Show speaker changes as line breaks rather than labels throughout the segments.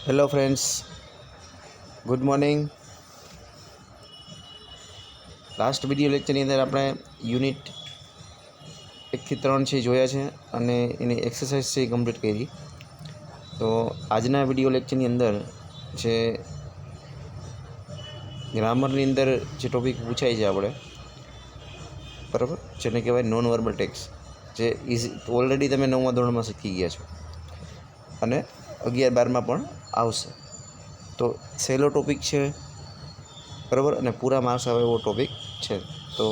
Hello friends, good morning. Last video લેક્ચરની અંદર આપણે યુનિટ 1 થી 3 છે જોયા છે અને એની એક્સરસાઇઝ છે કમ્પ્લીટ કરી. તો આજના વિડીયો લેક્ચરની અંદર જે ગ્રામરની અંદર જે ટોપિક પૂછાય છે આપણે, બરાબર, જેને કહેવાય નોન વર્બલ ટેક્સ, જે ઓલરેડી તમે 9મા ધોરણમાં શીખી ગયા છો અને 11-12માં પણ આવશે. તો સહેલો ટોપિક છે, બરાબર, અને પૂરા માર્ક્સ આવે એવો ટોપિક છે. તો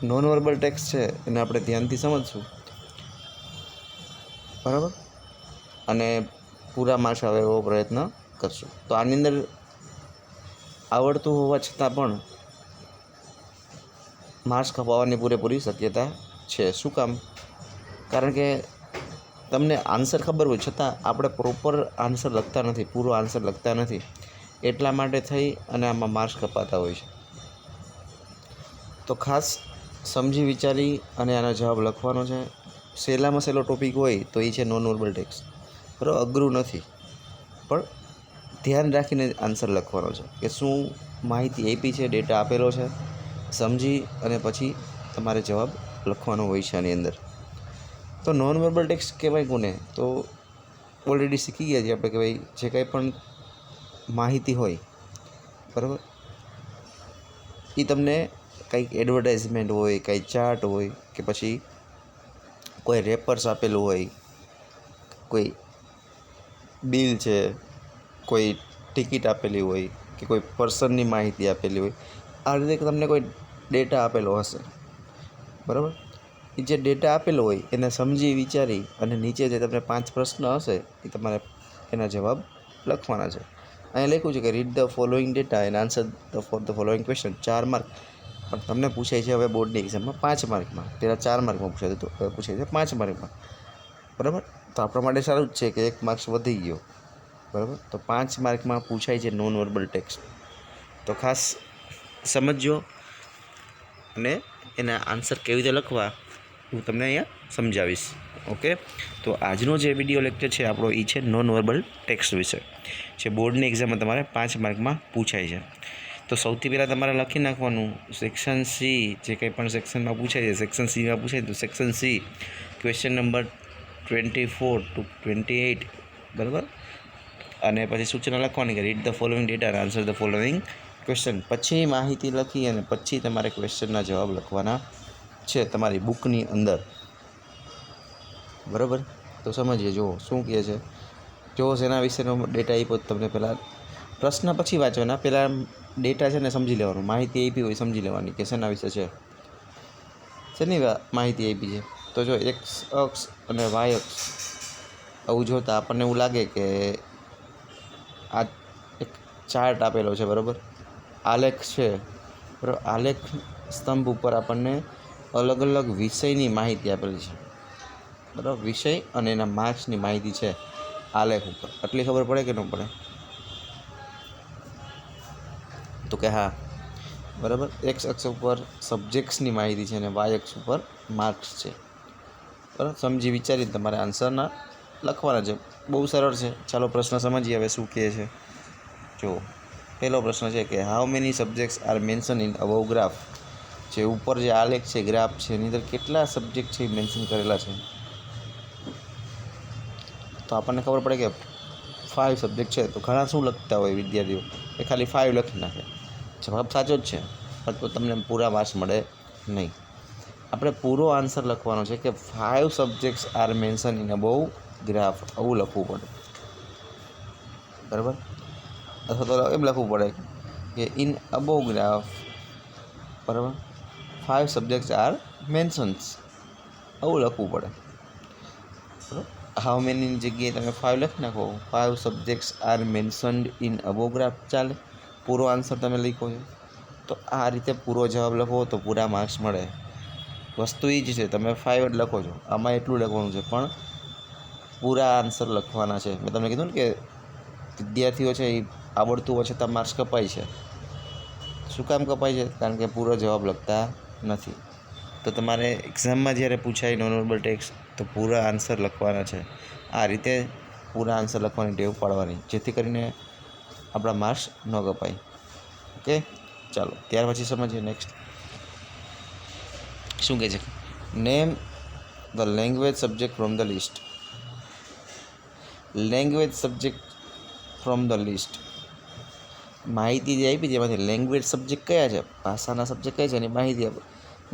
નોન વર્બલ ટેક્સ છે એને આપણે ધ્યાનથી સમજશું, બરાબર, અને પૂરા માર્ક્સ આવે એવો પ્રયત્ન કરશું. તો આની અંદર આવડતું હોવા છતાં પણ માર્ક્સ કપાવવાની પૂરેપૂરી શક્યતા છે. શું કામ? કારણ કે તમને આન્સર ખબર હોય છતાં આપણે પ્રોપર આન્સર લખતા નથી, પૂરો આન્સર લખતા નથી, એટલા માટે થઈ અને આમાં માર્ક્સ કપાતા હોય છે. તો ખાસ સમજી વિચારી અને આનો જવાબ લખવાનો છે. સહેલામાં સહેલો ટોપિક હોય તો એ છે નોન વર્બલ ટેક્સ, બરાબર, અઘરું નથી, પણ ધ્યાન રાખીને આન્સર લખવાનો છે કે શું માહિતી આપી છે, ડેટા આપેલો છે, સમજી અને પછી તમારે જવાબ લખવાનો હોય છે આની અંદર. તો નોન વર્બલ ટેક્સ કહેવાય કોને? તો ઓલરેડી શીખી ગયા છીએ આપણે કે ભાઈ જે કંઈ પણ માહિતી હોય, બરાબર, એ તમને કંઈક એડવર્ટાઇઝમેન્ટ હોય, કંઈ ચાર્ટ હોય, કે પછી કોઈ રેપર્સ આપેલું હોય, કોઈ બિલ છે, કોઈ ટિકિટ આપેલી હોય, કે કોઈ પર્સનની માહિતી આપેલી હોય, આ રીતે તમને કોઈ ડેટા આપેલો હશે, બરાબર. એ જે ડેટા આપેલો હોય એને સમજી વિચારી અને નીચે જે તમને 5 પ્રશ્ન હશે એ તમારે એના જવાબ લખવાના છે. અહીંયા લખ્યું છે કે read the following data and answer the following question. 4 mark, પણ તમને પૂછાય છે હવે બોર્ડની એક્ઝામમાં 5 માર્કમાં. પહેલાં 4 માર્કમાં પૂછાય તો હવે પૂછાય છે 5 માર્કમાં, બરાબર. તો આપણા માટે સારું જ છે કે 1 માર્ક્સ વધી ગયો, બરાબર. તો 5 માર્કમાં પૂછાય છે નોન વર્બલ ટેક્સ. તો ખાસ સમજજો અને એના આન્સર કેવી રીતે લખવા હું તમને અહીંયા સમજાવીશ. ઓકે, તો આજનો જે વિડીયો લેક્ચર છે આપણો એ છે નોન વર્બલ ટેક્સ વિશે, જે બોર્ડની એક્ઝામમાં તમારે 5 માર્કમાં પૂછાય છે. તો સૌથી પહેલાં તમારે લખી નાખવાનું સેક્શન સી, જે કંઈ પણ સેક્શનમાં પૂછાય છે, સેક્શન સીમાં પૂછાય તો section C, question number 24 to 28, બરાબર. અને પછી સૂચના લખવાની કે રીડ ધ ફોલોઈંગ ડેટા અને આન્સર ધ ફોલોઈંગ ક્વેશ્ચન. પછી માહિતી લખી અને પછી તમારે ક્વેશ્ચનના જવાબ લખવાના છે તમારી બુકની અંદર, બરાબર. તો સમજીએ, જુઓ શું કહે છે. જો શેના વિશેનો ડેટા આપ્યો તમને પહેલાં પ્રશ્ન પછી વાંચવાના, પહેલાં ડેટા છે ને સમજી લેવાનું, માહિતી આપી હોય સમજી લેવાની કે શેના વિશે છે, શેની માહિતી આપી છે. તો જો એક્સ અક્ષ અને વાય અક્ષ આવું જોતાં આપણને એવું લાગે કે આ એક ચાર્ટ આપેલો છે, બરાબર, આલેખ છે, બરાબર. આલેખ સ્તંભ ઉપર આપણને અલગ અલગ વિષયની માહિતી આપેલી છે, બરાબર. વિષય અને એના માર્ક્સની માહિતી છે આલેખ ઉપર. આટલી ખબર પડે કે ન પડે? તો કે હા, બરાબર. એક્સ અક્ષ ઉપર સબ્જેક્ટ્સની માહિતી છે અને વાય અક્ષ ઉપર માર્ક્સ છે, બરાબર. સમજી વિચારીને તમારે આન્સરના લખવાના છે. બહુ સરળ છે. ચાલો પ્રશ્ન સમજીએ હવે શું કહે છે. જો પહેલો પ્રશ્ન છે કે how many subjects are mention in above graph. જે ઉપર જે આલેખ છે, ગ્રાફ છે, એની અંદર કેટલા સબ્જેક્ટ છે એ મેન્શન કરેલા છે. તો આપણને ખબર પડે કે 5 સબ્જેક્ટ છે. તો ઘણા શું લખતા હોય વિદ્યાર્થીઓ, એ ખાલી 5 લખી નાખે. જવાબ સાચો જ છે, પણ તો તમને પૂરા માર્ક્સ મળે નહીં. આપણે પૂરો આન્સર લખવાનો છે કે 5 subjects are mention in above graph, આવું લખવું પડે, બરાબર. અથવા તો એમ લખવું પડે કે ઇન અબવ ગ્રાફ, બરાબર, 5 સબ્જેક્ટ્સ આર મેન્શન્સ, આવું લખવું પડે, બરાબર. હાઉ મેનીની જગ્યાએ તમે 5 લખી નાખો, 5 subjects are mentioned in above graph, ચાલે, પૂરો આન્સર તમે લખો છો. તો આ રીતે પૂરો જવાબ લખો તો પૂરા માર્ક્સ મળે. વસ્તુ એ જ છે, તમે 5 જ લખો છો, આમાં એટલું લખવાનું છે, પણ પૂરા આન્સર લખવાના છે. મેં તમને કીધું ને કે વિદ્યાર્થીઓ છે એ આવડતું હોય છતાં માર્ક્સ કપાય છે. શું કામ કપાય છે? કારણ કે પૂરો જવાબ લખતા નથી. તો તમારે એક્ઝામમાં જ્યારે પૂછાય નોન વર્બલ ટેક્સ તો પૂરા આન્સર લખવાના છે. આ રીતે પૂરા આન્સર લખવાની ટેવ પાડવાની, જેથી કરીને આપણા માર્ક્સ ન કપાય. ઓકે, ચાલો ત્યાર પછી સમજીએ નેક્સ્ટ શું કહે છે. Name the language subject from the list. Language subject from the list, માહિતી જે આપી છે એમાંથી લેંગ્વેજ સબ્જેક્ટ કયા છે, ભાષાના સબ્જેક્ટ કયા છે એની માહિતી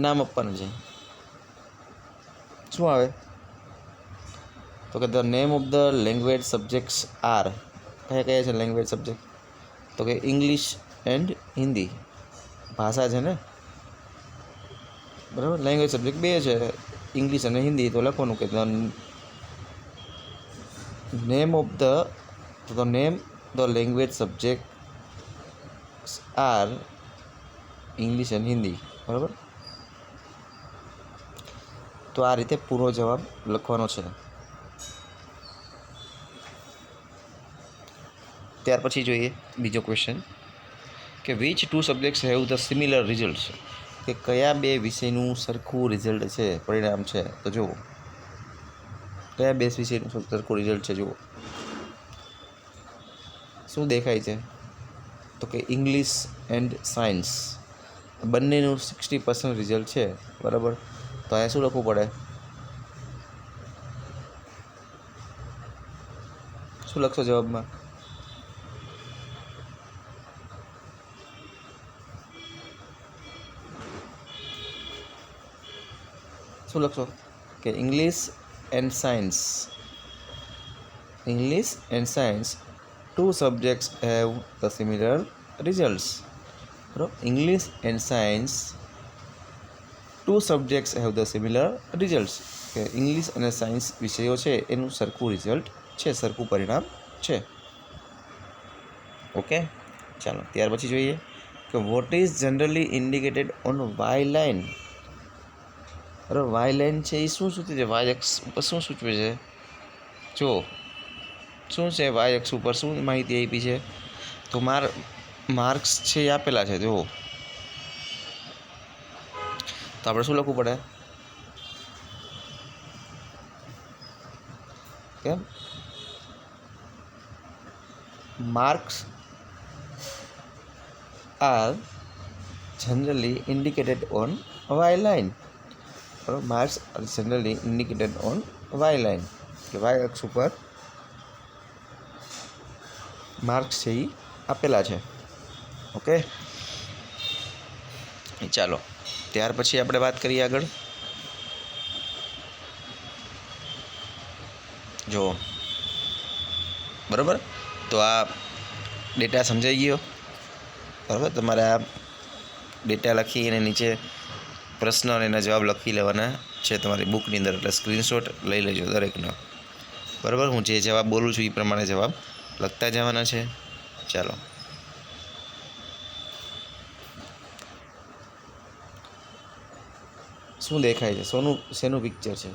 નામ આપવાનું છે. શું આવે તો કે the name of the language subjects are, કયા કયા છે લેંગ્વેજ સબ્જેક્ટ, તો કે ઇંગ્લિશ એન્ડ હિન્દી, ભાષા છે ને, બરાબર. લેંગ્વેજ સબ્જેક્ટ બે છે, ઇંગ્લિશ અને હિન્દી. તો લખવાનું કે the language subject are English and Hindi, બરાબર. તો આ રીતે પૂરો જવાબ લખવાનો છે. ત્યાર પછી જોઈએ બીજો ક્વેશ્ચન કે which two subjects have the similar result, કે કયા બે વિષયનું સરખું રિઝલ્ટ છે, પરિણામ છે. તો જુઓ કયા બે વિષયનું સરખું રિઝલ્ટ છે. જુઓ શું દેખાય છે તો કે ઇંગ્લિશ એન્ડ સાયન્સ બંનેનું 60% રિઝલ્ટ છે, બરાબર. તો અહીંયા શું લખવું પડે, શું લખશો જવાબમાં, શું લખશો કે English and science two subjects have the similar results, બરાબર. English and science two subjects have the similar results, કે ઇંગ્લિશ અને સાયન્સ વિષયો છે એનું સરખું રિઝલ્ટ છે, સરખું પરિણામ છે. ઓકે, ચાલો ત્યાર પછી જોઈએ કે what is generally indicated on Y line. બરાબર, વાય લાઇન છે એ શું સૂચવે છે, વાય અક્ષ ઉપર શું સૂચવે છે. જો શું છે વાય અક્ષ ઉપર શું માહિતી આપી છે, તો માર્ક્સ છે એ આપેલા છે. જુઓ તો આપણે શું લખવું પડે, કેમ marks are generally indicated on Y line, બરાબર. Marks are generally indicated on Y line, કે વાય અક્ષ ઉપર માર્ક્સ છે એ આપેલા છે. ઓકે, ચાલો ત્યાર પછી આપણે વાત કરીએ આગળ. જુઓ બરાબર, તો આ ડેટા સમજાઈ ગયો, બરાબર. તમારે આ ડેટા લખી અને નીચે પ્રશ્ન અને એના જવાબ લખી લેવાના છે તમારી બુકની અંદર, એટલે સ્ક્રીનશોટ લઈ લેજો દરેકનો, બરાબર. હું જે જવાબ બોલું છું એ પ્રમાણે જવાબ લખતા જવાના છે. ચાલો શું દેખાય છે, શેનું પિક્ચર છે,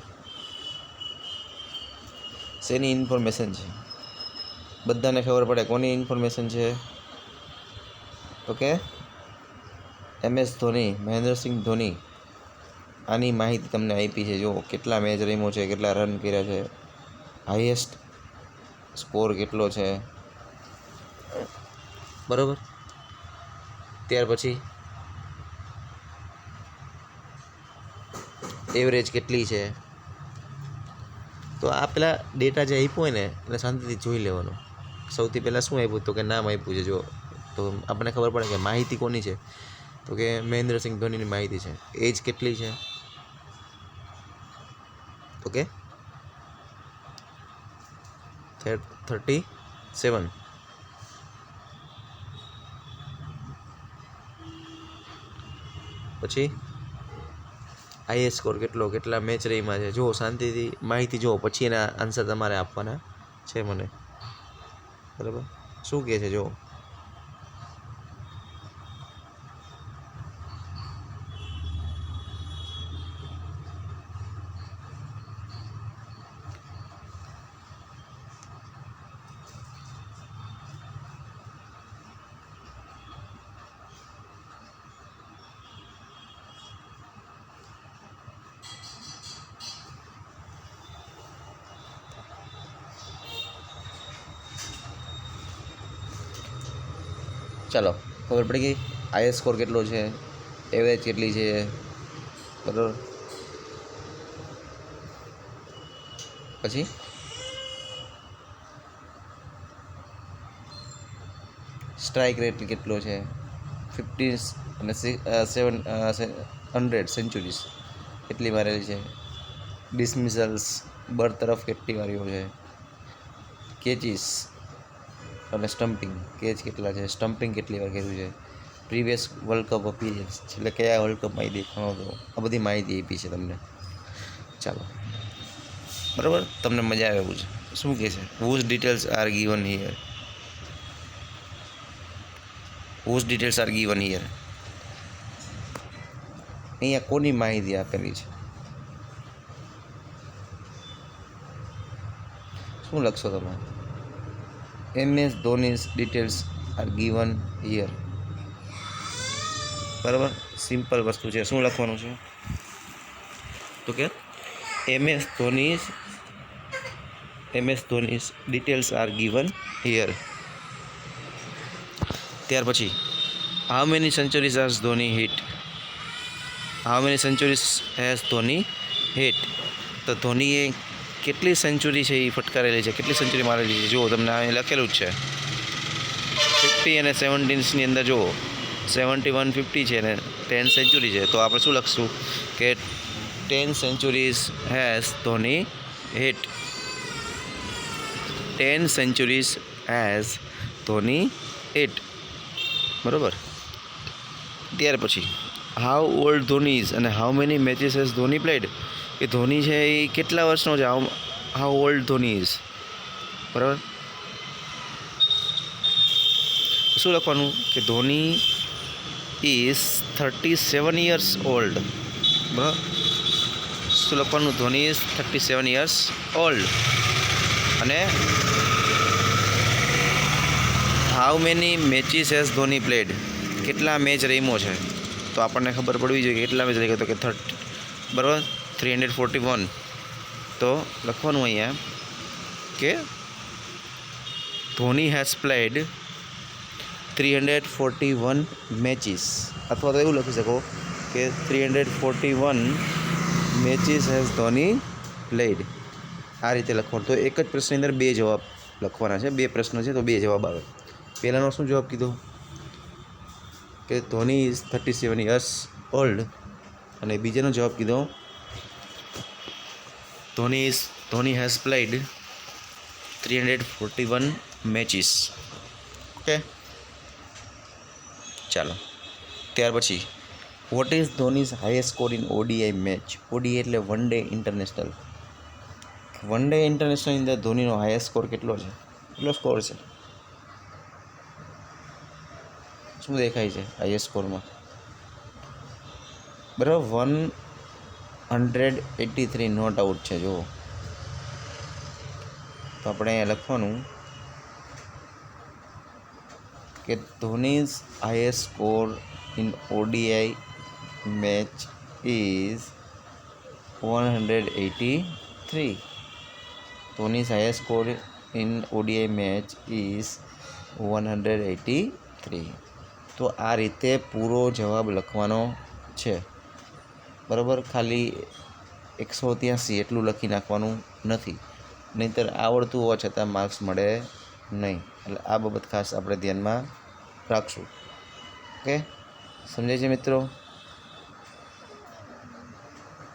શેની ઇન્ફોર્મેશન છે, બધાને ખબર પડે કોની ઇન્ફોર્મેશન છે, તો કે MS ધોની, મહેન્દ્રસિંહ ધોની, આની માહિતી તમને આપી છે. જો કેટલા મેચ રમ્યો છે, કેટલા રન કર્યા છે, હાઈએસ્ટ સ્કોર કેટલો છે, બરાબર. ત્યાર પછી એવરેજ કેટલી છે. તો આ પેલા ડેટા જે આપ્યો હોય ને એટલે શાંતિથી જોઈ લેવાનું. સૌથી પહેલાં શું આપ્યું, તો કે નામ આપ્યું છે. જો તો આપણને ખબર પડે કે માહિતી કોની છે, તો કે મહેન્દ્રસિંહ ધોનીની માહિતી છે. એજ કેટલી છે, તો કે 37. પછી હાઈએસ્ટ સ્કોર કેટલો, કેટલા મેચ રહીમાં છે. જુઓ શાંતિથી માહિતી જુઓ, પછી એના આન્સર તમારે આપવાના છે મને, બરાબર. શું કહે છે જુઓ, ચાલો ખબર પડી ગઈ આઈએસ સ્કોર કેટલો છે, એવરેજ કેટલી છે, બરાબર. પછી સ્ટ્રાઇક રેટ કેટલો છે, 50 અને 100 સેન્ચુરીઝ કેટલી મારેલી છે, ડિસમિસલ્સ બર તરફ કેટલી વારીઓ છે, કેચીસ અને સ્ટમ્પિંગ કેચ કેટલા છે, સ્ટમ્પિંગ કેટલી વાર કર્યું છે, પ્રીવિયસ વર્લ્ડ કપ અપીરિયન્સ એટલે કયા વર્લ્ડ કપમાં દેખાણો હતો, આ બધી માહિતી આપી છે તમને. ચાલો બરાબર, તમને મજા આવે એવું છે. શું કહે છે whose details are given here, whose details are given here, અહીંયા કોની માહિતી આપેલી છે, શું લખશો તમે? MS Dhoni's details are given here, બરાબર. સિમ્પલ વસ્તુ છે. શું લખવાનું છે તો કે MS Dhoni's details are given here. ત્યાર પછી how many centuries has Dhoni hit, how many centuries has Dhoni hit, તો ધોનીએ કેટલી સેન્ચુરી છે એ ફટકારેલી છે, કેટલી સેન્ચુરી મારેલી છે જુઓ, તમને અહીં લખેલું જ છે 50 અને 17ની અંદર જુઓ 71 50 છે ને 10 સેન્ચુરી છે, તો આપણે શું લખશું કે 10 centuries has Dhoni hit, 10 centuries has Dhoni hit, બરાબર. ત્યાર પછી હાઉ ઓલ્ડ ધોની ઇઝ અને how many matches has Dhoni played, કે ધોની છે એ કેટલા વર્ષનો છે, હાઉ ઓલ્ડ ધોની ઇઝ, બરાબર. શું લખવાનું કે ધોની ઇઝ 37 years ઓલ્ડ, બરાબર. શું લખવાનું? Dhoni is 37 years old. અને how many matches has Dhoni played, કેટલા મેચ રમ્યો છે, તો આપણને ખબર પડવી જોઈએ કે કેટલા મેચ રમ્યો, તો કે 30, બરાબર 341. તો લખવાનું અહીંયા કે ધોની હેઝ પ્લેડ 341 મેચીસ, અથવા તો એવું લખી શકો કે 341 મેચીસ હેઝ ધોની પ્લેડ, આ રીતે લખવાનું. તો એક જ પ્રશ્નની અંદર બે જવાબ લખવાના છે, બે પ્રશ્ન છે તો બે જવાબ આવે. પહેલાંનો શું જવાબ કીધો કે ધોની ઇઝ 37 years ઓલ્ડ, અને બીજાનો જવાબ કીધો Dhoni has played 341 matches. Okay, ચાલો. ત્યાર પછી what is Dhoni's highest score in ODI match, ODI એટલે one day international, one day ઇન્ટરનેશનલની અંદર ધોનીનો હાઈએસ્ટ સ્કોર કેટલો છે, કેટલો સ્કોર છે, શું દેખાય છે હાઈએસ્ટ સ્કોરમાં, બરાબર 183 નોટ આઉટ છે જુઓ. તો આપણે અહીંયા લખવાનું કે Dhoni's highest score in ODI match is 183. Dhoni's highest score in ODI match is 183. તો આ રીતે પૂરો જવાબ લખવાનો છે, બરાબર. ખાલી 183 એટલું લખી નાખવાનું નથી, નહીંતર આવડતું હોવા છતાં માર્ક્સ મળે નહીં. એટલે આ બાબત ખાસ આપણે ધ્યાનમાં રાખશું. ઓકે, સમજાય છે મિત્રો?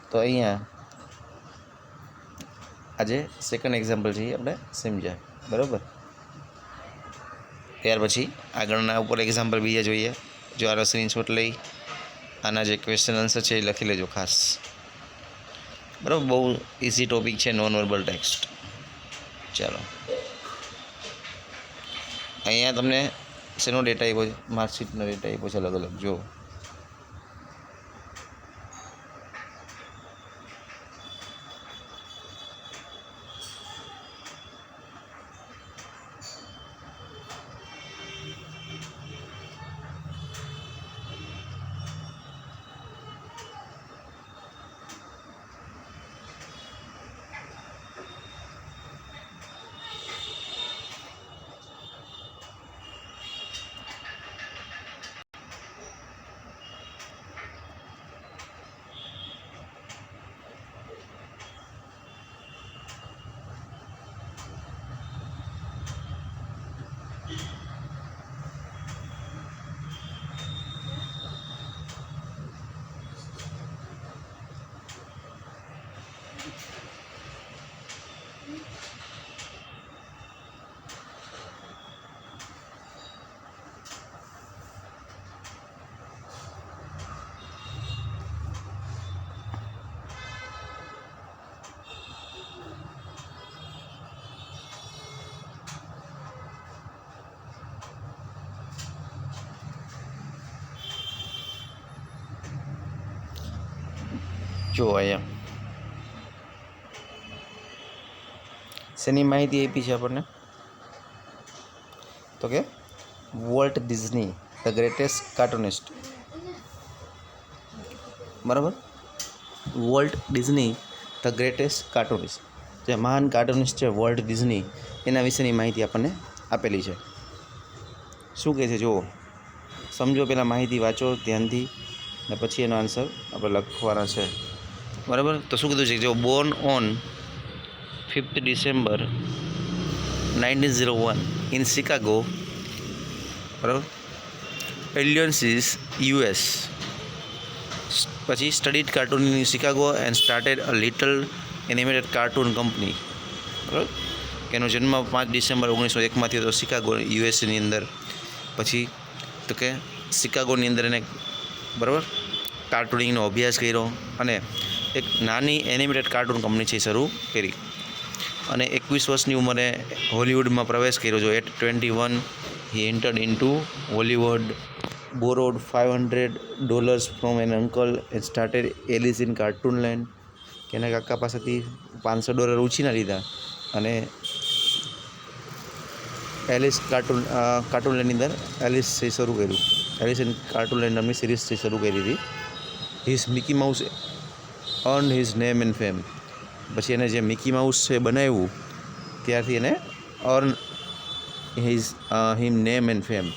તો અહીંયા આજે સેકન્ડ એક્ઝામ્પલ છે આપણે સમજ્યા, બરાબર. ત્યાર પછી આગળના ઉપર એક્ઝામ્પલ બીજા જોઈએ. જો આનો સ્ક્રીનશોટ લઈ આના જે ક્વેશ્ચન આન્સર છે એ લખી લેજો ખાસ, બરાબર. બહુ ઇઝી ટોપિક છે નોન વર્બલ ટેક્સ્ટ. ચાલો, અહીંયા તમને શેનો ડેટા આપ્યો છે, માર્કશીટનો ડેટા આપ્યો છે અલગ અલગ. જો જો અહીંયા શેની માહિતી આપી છે આપણને, તો કે Walt Disney the greatest cartoonist, બરાબર. Walt Disney the greatest cartoonist, જે મહાન કાર્ટુનિસ્ટ છે વોલ્ટ ડિઝની, એના વિશેની માહિતી આપણને આપેલી છે. શું કહે છે જુઓ, સમજો, પહેલાં માહિતી વાંચો ધ્યાનથી ને પછી એનો આન્સર આપણે લખવાના છે, બરાબર. તો શું કીધું છે, જો Born on 5th December 1901 in Chicago, બરાબર, ઇલિનોઇસ, US. પછી studied cartoon in Chicago and started a little animated cartoon company, બરાબર. એનો જન્મ 5 ડિસેમ્બર 1901 થયો હતો શિકાગો, યુએસની અંદર. પછી તો કે શિકાગોની અંદર એને, બરાબર, કાર્ટૂનિંગનો અભ્યાસ કર્યો અને એક નાની એનિમેટેડ કાર્ટૂન કંપની છે શરૂ કરી. અને 21 વર્ષની ઉંમરે હોલિવૂડમાં પ્રવેશ કર્યો. જો at 21 he entered into Hollywood, borrowed $500 from an uncle and started Alice in Cartoonland, કે એના કાકા પાસેથી $500 ઉછીના લીધા અને એલિસ કાર્ટૂનલેન્ડની અંદર એલિસથી શરૂ કર્યું. એલિસ ઇન કાર્ટૂનલેન્ડ નામની સિરીઝથી શરૂ કરી હતી. His Mickey Mouse earn his name and fame. પછી એને જે મિકી માઉસ છે બનાવ્યું ત્યારથી એને earn him name and fame,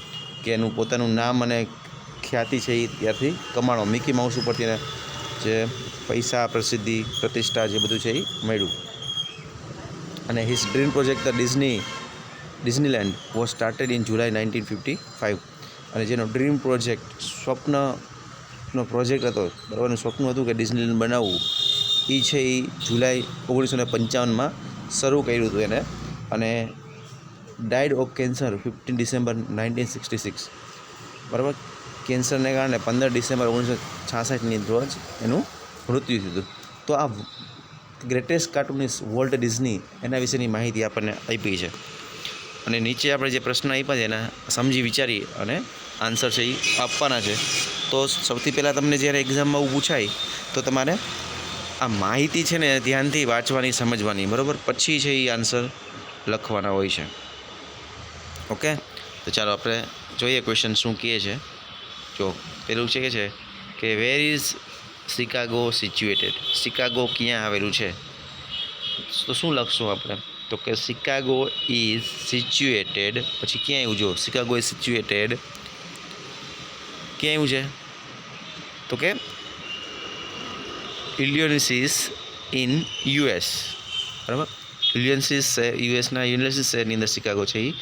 કે એનું પોતાનું નામ અને ખ્યાતિ છે એ ત્યારથી કમાણો. મિકી માઉસ ઉપરથી એને જે પૈસા, પ્રસિદ્ધિ, પ્રતિષ્ઠા જે બધું છે એ મળ્યું. અને his dream project the Disneyland was started in July 1955. અને જેનો ડ્રીમ પ્રોજેક્ટ, સ્વપ્નનો પ્રોજેક્ટ હતો, બરાબર, એનું સ્વપ્ન હતું કે ડિઝનીલેન્ડ બનાવવું, એ છે એ જુલાઈ 1955 શરૂ કર્યું હતું એને. અને ડાયડ ઓફ કેન્સર 15 ડિસેમ્બર 1966, બરાબર. કેન્સરને કારણે 15 ડિસેમ્બર 1966ની રોજ એનું મૃત્યુ થયું હતું. તો આ ગ્રેટેસ્ટ કાર્ટૂનિસ્ટ વોલ્ટ ડિઝની, એના વિશેની માહિતી આપણને આપી છે. અને નીચે આપણે જે પ્રશ્ન આપ્યા છે એના સમજી વિચારી અને આન્સર છે એ આપવાના છે. તો સૌથી પહેલાં તમને જ્યારે એક્ઝામમાં એવું પૂછાય તો તમારે આ માહિતી છે ને ધ્યાનથી વાંચવાની, સમજવાની, બરાબર, પછી છે એ આન્સર લખવાના હોય છે. ઓકે, તો ચાલો આપણે જોઈએ ક્વેશ્ચન શું કહે છે. જો પેલું છે કે where is Chicago situated, Chicago ક્યાં આવેલું છે. તો શું લખશું આપણે, તો કે શિકાગો ઇઝ સિચ્યુએટેડ, પછી ક્યાં આવ્યું, જો શિકાગો ઇઝ સિચ્યુએટેડ ક્યાં આવ્યું છે, તો કે ઇલિનોઇસ ઇન US, બરાબર. ઇલિનોઇસ છે યુએસના યુનિવર્સિટી શહેરની અંદર શિકાગો છે એ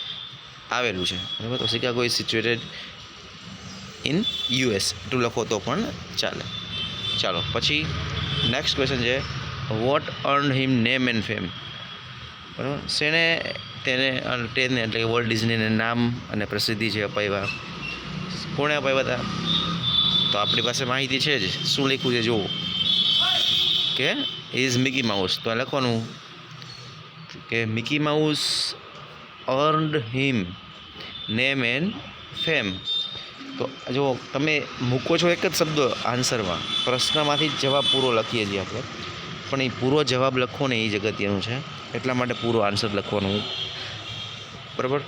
આવેલું છે, બરાબર. તો Chicago is situated in US એટલું લખો તો પણ ચાલે. ચાલો પછી નેક્સ્ટ ક્વેશ્ચન છે, what earn him name and fame, બરાબર. શેને તેને એટલે કે વોલ્ટ ડિઝનીને નામ અને પ્રસિદ્ધિ છે અપાવ્યા, કોણે અપાવ્યા હતા. તો આપણી પાસે માહિતી છે જ, શું લખ્યું છે જુઓ, કે ઇઝ મિકી માઉસ. તો આ લખવાનું કે Mickey Mouse earned him name and fame. તો જો તમે મૂકો છો એક જ શબ્દ આન્સરમાં, પ્રશ્નમાંથી જ જવાબ પૂરો લખીએ છીએ આપણે, પણ એ પૂરો જવાબ લખવો ને એ જ અગત્યનું છે. એટલા માટે પૂરો આન્સર લખવાનું, બરાબર.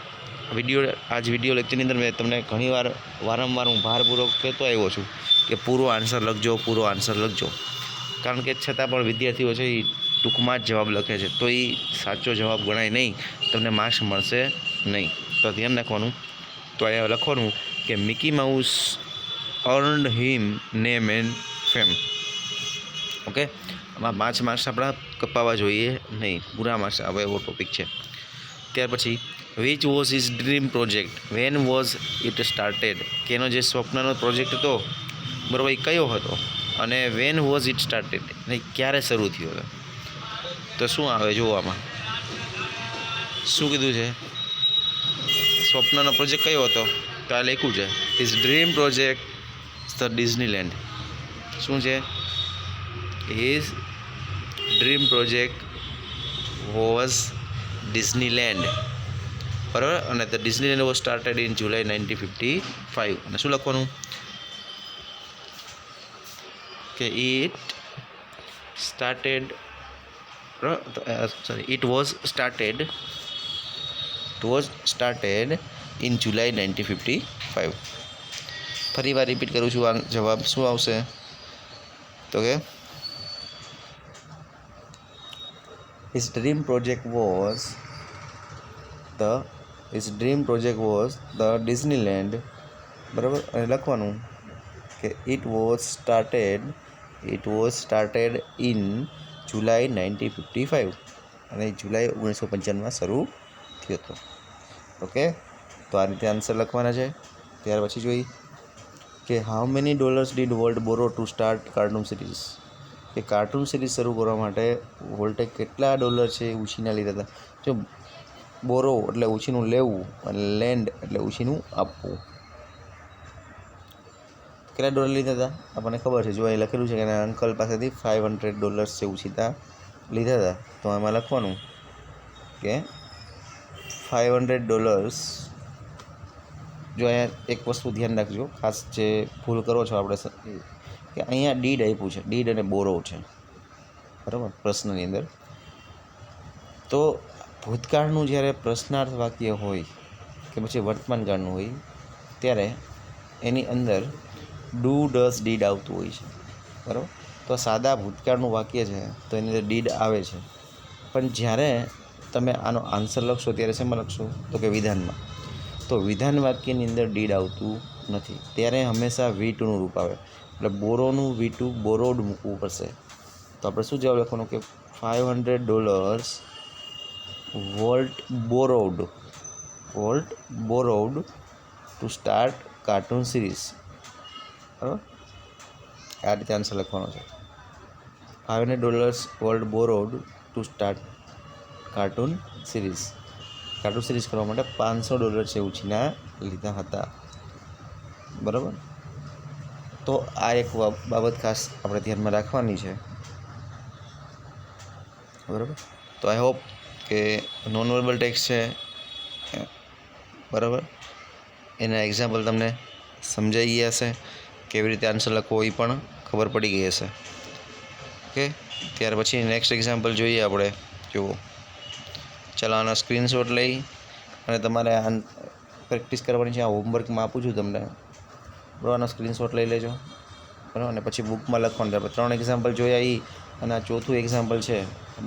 વિડીયો લેક્ચરની અંદર મેં તમને ઘણીવાર વારંવાર હું ભારપૂર્વક કહેતો આવ્યો છું કે પૂરો આન્સર લખજો, પૂરો આન્સર લખજો. કારણ કે છતાં પણ વિદ્યાર્થીઓ છે એ ટૂંકમાં જ જવાબ લખે છે, તો એ સાચો જવાબ ગણાય નહીં, તમને માર્ક્સ મળશે નહીં. તો ધ્યાન રાખવાનું. તો અહીંયા લખવાનું કે Mickey Mouse earned him name and fame. Okay, આમાં 5 માર્ક્સ આપણા કપાવવા જોઈએ નહીં, પૂરા માર્ક્સ આવે એવો ટોપિક છે. ત્યાર પછી which was is dream project, when was it started, કે એનો જે સ્વપ્નનો પ્રોજેક્ટ હતો, બરાબર, એ કયો હતો, અને વેન વોઝ ઇટ સ્ટાર્ટેડ, એટલે ક્યારે શરૂ થયો હતો. તો શું આવે જોવામાં, શું કીધું છે, સ્વપ્નનો પ્રોજેક્ટ કયો હતો, તો આ લખ્યું છે his dream project the Disneyland. શું છે, his dream project was Disneyland, બરાબર. અને the Disneyland was started in July 1955. અને શું લખવાનું કે it started it was started in July 1955. ફરી વાર રિપીટ કરું છું, આ જવાબ શું આવશે? તો કે his dream project was the Disneyland. બરાબર, અને લખવાનું કે it was started in July 1955, અને જુલાઈ 1955 શરૂ થયો હતો. ઓકે, તો આ રીતે આન્સર લખવાના છે. ત્યાર પછી જોઈએ કે how many dollars did volt borrow to start cartoon series. કે કાર્ટૂન સિરીઝ શરૂ કરવા માટે વોલ્ટે કેટલા ડોલર છે એ ઉછીના લીધા હતા. જો બોરો એટલે ઉછીનું લેવું અને લેન્ડ એટલે ઉછીનું આપવું. કેટલા ડોલર લીધા હતા આપણને ખબર છે. જો અહીં લખેલું છે કે એના અંકલ પાસેથી $500 છે ઉછીતા લીધા હતા. તો એમાં લખવાનું કે $500. જો અહીંયા એક વસ્તુ ધ્યાન રાખજો, ખાસ જે ભૂલ કરો છો આપણે, કે અહીંયા ડીડ આપ્યું છે, ડીડ અને બોરો છે, બરાબર, પ્રશ્નની અંદર. તો ભૂતકાળનું જ્યારે પ્રશ્નાર્થ વાક્ય હોય કે પછી વર્તમાન કાળનું હોય ત્યારે એની અંદર ડુ ડઝ ડીડ આવતું હોય છે, બરાબર. તો સાદા ભૂતકાળનું વાક્ય છે તો એની અંદર ડીડ આવે છે, પણ જ્યારે તમે આનો આન્સર લખશો ત્યારે શેમાં લખશો? તો કે વિધાનમાં. તો વિધાન વાક્યની અંદર ડીડ આવતું નથી, ત્યારે હંમેશા V2 નું રૂપ આવે. એટલે બોરોનું V2 બોરોડ મૂકવું પડશે. તો આપણે શું જવાબ લખવાનો કે $500 volt borrowed to start cartoon series. બરાબર, આ રીતે આન્સર લખવાનો છે. $500 volt borrowed to start cartoon series કરવા માટે $500 છે ઉછીના લીધા હતા. બરાબર, તો આ એક બાબત ખાસ આપણે ધ્યાનમાં રાખવાની છે. બરાબર, તો આઈ હોપ કે નોન વર્બલ ટેક્સ્ટ છે, બરાબર, એના એક્ઝામ્પલ તમને સમજાઈ ગયા હશે. કેવી રીતે આન્સર લખવો એ પણ ખબર પડી ગઈ હશે. ઓકે, ત્યાર પછી નેક્સ્ટ એક્ઝામ્પલ જોઈએ આપણે. જુઓ, ચાલો આનો સ્ક્રીનશોટ લઈ અને તમારે આ પ્રેક્ટિસ કરવાની છે. આ હોમવર્કમાં આપું છું તમને, બરાબર. આનો સ્ક્રીનશોટ લઈ લેજો, બરાબર, અને પછી બુકમાં લખવાનું. આપણે 3 એક્ઝામ્પલ જોયા એ, અને આ ચોથું એક્ઝામ્પલ છે,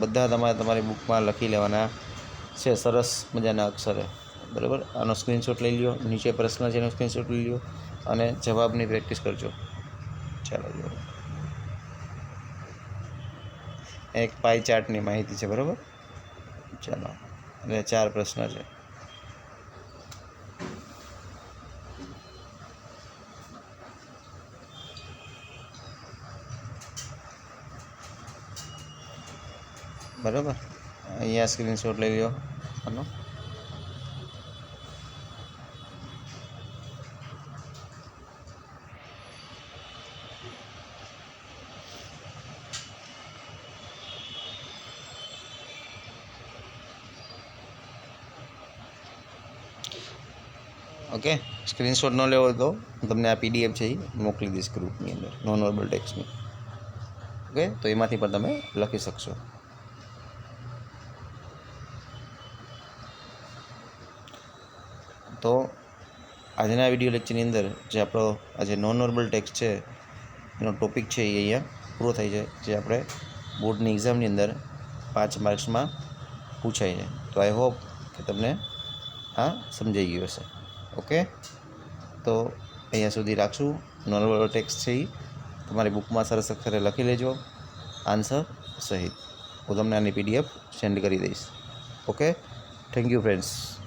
બધા તમારી બુકમાં લખી લેવાના છે સરસ મજાના અક્ષરે, બરાબર. આનો સ્ક્રીનશોટ લઈ લ્યો, નીચે પ્રશ્ન છે એનો સ્ક્રીનશોટ લઈ લ્યો અને જવાબની પ્રેક્ટિસ કરજો. ચાલો જો, એક પાઈ ચાર્ટની માહિતી છે, બરાબર. ચાલો, અને 4 પ્રશ્ન છે. બરાબર, અહીંયા સ્ક્રીનશોટ લઈ લો આનો. ઓકે, સ્ક્રીનશોટ ન લેવો તો તમને આ PDF છે એ મોકલી દઈશ ગ્રુપની અંદર, નોન વર્બલ ટેક્સ્ટની. ઓકે, તો એમાંથી પણ તમે લખી શકશો. તો આજના વિડીયો લેક્ચરની અંદર જે આપણો આજે નોન વર્બલ ટેક્સ્ટ છે એનો ટોપિક છે એ અહીંયા પૂરો થાય છે, જે આપણે બોર્ડની એક્ઝામની અંદર 5 માર્ક્સમાં પૂછાય છે. તો આઈ હોપ કે તમને આ સમજાઈ ગયું હશે. ઓકે, તો અહીંયા સુધી રાખશું. નોન વર્બલ ટેક્સ્ટ છે એ તમારી બુકમાં સરસ અક્ષરે લખી લેજો આન્સર સહિત. હું તમને આની PDF સેન્ડ કરી દઈશ. Okay, thank you friends.